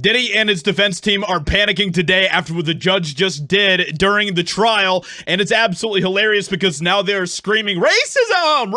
Diddy and his defense team are panicking today after what the judge just did during the trial, and it's absolutely hilarious because now they're screaming racism,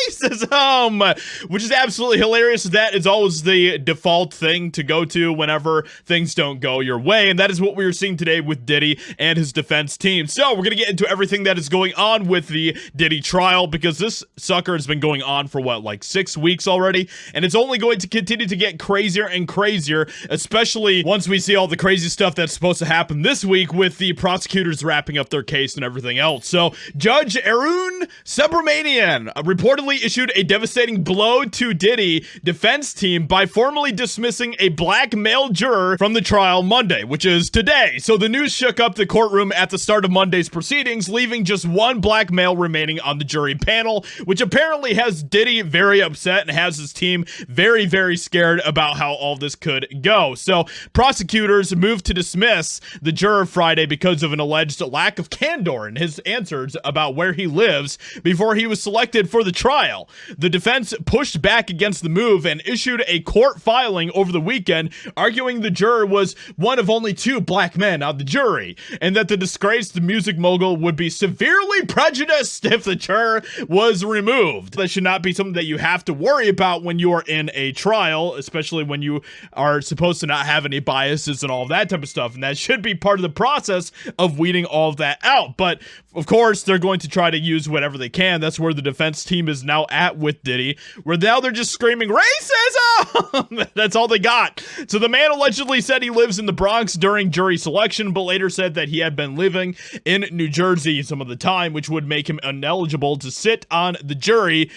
racism, which is absolutely hilarious. That is always the default thing to go to whenever things don't go your way, and that is what we are seeing today with Diddy and his defense team. So we're gonna get into everything that is going on with the Diddy trial, because this sucker has been going on for what, like 6 weeks already, and it's only going to continue to get crazier and crazier, especially once we see all the crazy stuff that's supposed to happen this week with the prosecutors wrapping up their case and everything else. So Judge Arun Subramanian reportedly issued a devastating blow to Diddy defense team by formally dismissing a black male juror from the trial Monday, which is today. So the news shook up the courtroom at the start of Monday's proceedings, leaving just one black male remaining on the jury panel, which apparently has Diddy very upset and has his team very, very scared about how all this could go. So prosecutors moved to dismiss the juror Friday because of an alleged lack of candor in his answers about where he lives before he was selected for the trial. The defense pushed back against the move and issued a court filing over the weekend, arguing the juror was one of only 2 black men on the jury, and that the disgraced music mogul would be severely prejudiced if the juror was removed. That should not be something that you have to worry about when you are in a trial, especially when you are supposed to not have any biases and all of that type of stuff, and that should be part of the process of weeding all of that out. But of course they're going to try to use whatever they can. That's where the defense team is now at with Diddy, where now they're just screaming racism. That's all they got. So the man allegedly said he lives in the Bronx during jury selection, but later said that he had been living in New Jersey some of the time, which would make him ineligible to sit on the jury.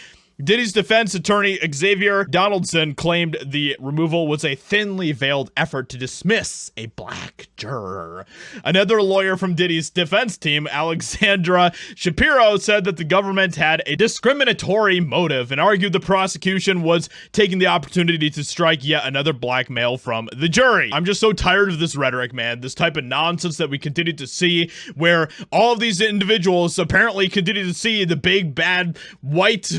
Diddy's defense attorney Xavier Donaldson claimed the removal was a thinly veiled effort to dismiss a black juror. Another lawyer from Diddy's defense team, Alexandra Shapiro, said that the government had a discriminatory motive and argued the prosecution was taking the opportunity to strike yet another black male from the jury. I'm just so tired of this rhetoric, man. This type of nonsense that we continue to see, where all of these individuals apparently continue to see the big bad white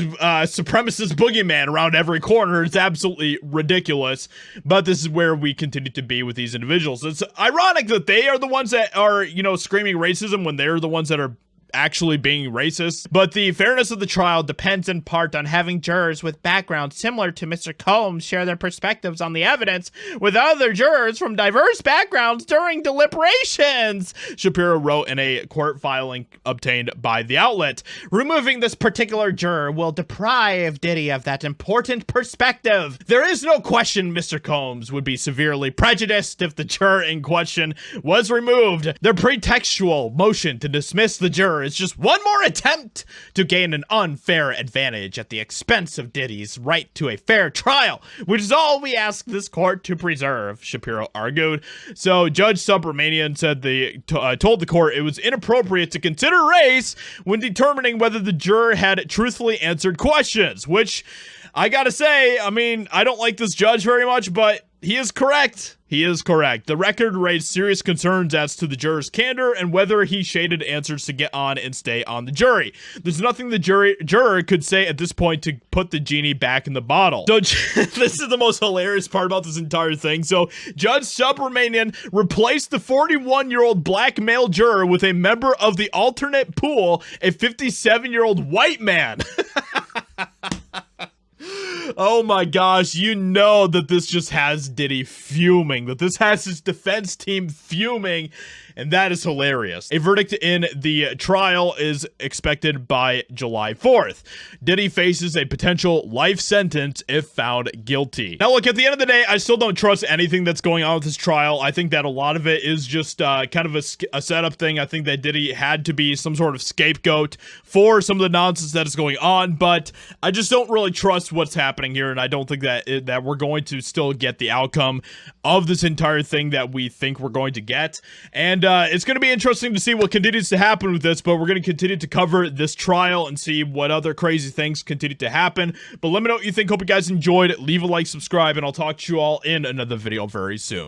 supremacist boogeyman around every corner. It's absolutely ridiculous, but this is where we continue to be with these individuals. It's ironic that they are the ones that are, you know, screaming racism when they're the ones that are actually being racist. But the fairness of the trial depends in part on having jurors with backgrounds similar to Mr. Combs share their perspectives on the evidence with other jurors from diverse backgrounds during deliberations, Shapiro wrote in a court filing obtained by the outlet. Removing this particular juror will deprive Diddy of that important perspective. There is no question Mr. Combs would be severely prejudiced if the juror in question was removed. Their pretextual motion to dismiss the juror is just one more attempt to gain an unfair advantage at the expense of Diddy's right to a fair trial, which is all we ask this court to preserve, Shapiro argued. So Judge Subramanian said told the court it was inappropriate to consider race when determining whether the juror had truthfully answered questions, which I gotta say, I mean, I don't like this judge very much, but he is correct. He is correct. The record raised serious concerns as to the juror's candor and whether he shaded answers to get on and stay on the jury. There's nothing the juror could say at this point to put the genie back in the bottle. So this is the most hilarious part about this entire thing. So Judge Subramanian replaced the 41-year-old black male juror with a member of the alternate pool, a 57-year-old white man. Oh my gosh, you know that this just has Diddy fuming, that this has his defense team fuming, and that is hilarious. A verdict in the trial is expected by July 4th. Diddy faces a potential life sentence if found guilty. Now look, at the end of the day, I still don't trust anything that's going on with this trial. I think that a lot of it is just kind of a setup thing. I think that Diddy had to be some sort of scapegoat for some of the nonsense that is going on, but I just don't really trust what's happening here, and I don't think that we're going to still get the outcome of this entire thing that we think we're going to get. And it's going to be interesting to see what continues to happen with this, but we're going to continue to cover this trial and see what other crazy things continue to happen. But let me know what you think. Hope you guys enjoyed. Leave a like, subscribe, and I'll talk to you all in another video very soon.